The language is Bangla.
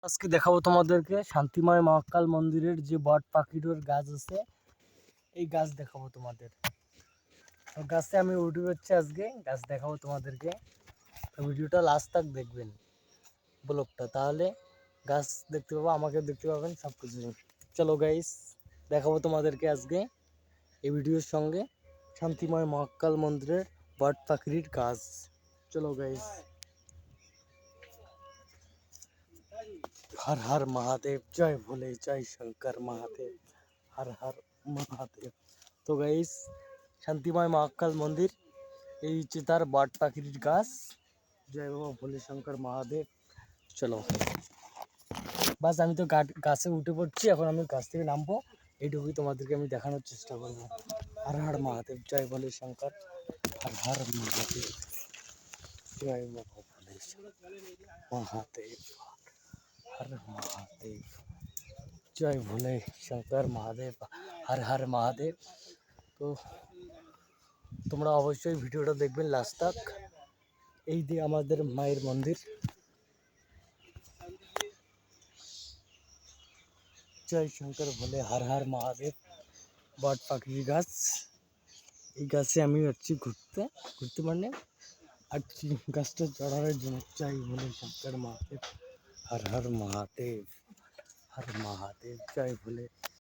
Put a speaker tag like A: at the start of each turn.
A: আজকে দেখাবো তোমাদেরকে শান্তিময় মহাকাল মন্দিরের যে বট পাখির গাছ আছে, এই গাছ দেখাবো তোমাদের। গাছে আমি উঠে হচ্ছে আজকে গাছ দেখাবো তোমাদেরকে। ভিডিওটা লাস্ট তক দেখবেন ব্লগটা, তাহলে গাছ দেখতে পাবো, আমাকে দেখতে পাবেন, সব কিছু। চলো গাইস, দেখাবো তোমাদেরকে আজকে এই ভিডিওর সঙ্গে শান্তিময় মহাকাল মন্দিরের বট পাখির গাছ। চলো গাইস। हर हर महादेव, जय भोले, जय शंकर महादेव, हर हर महादेव। तो गाइस, शांतिमय महाकाल मंदिर এই হচ্ছে তার বট পাখির গাছ। জয় বাবা ভোলে শঙ্কর মহাদেব। চলো বাস, আমি তো গাছে উঠে পড়ছি, এখন আমি গাছ থেকে নামবো, এইটুকুই তোমাদেরকে আমি দেখানোর চেষ্টা করবো। হর হর মহাদেব, জয় ভোলে শঙ্কর, হর হর মহাদেব, জয় বাবা ভোলে মহাদেব, हर महादेव, जय भोले शंकर महादेव, हर हर महादेव। तो তোমরা অবশ্যই ভিডিওটা দেখবেন লাস্ট তক। এই যে আমাদের মায়ের মন্দির। জয় শঙ্কর ভোলে, হর হর মহাদেব। বট পাখির গাছ, এই গাছে আমি হচ্ছি ঘুরতে মানে আর গাছটা চড়ানোর জন্য। জয় ভোলে শঙ্কর মহাদেব, हर हर महादेव, हर महादेव, जय भोले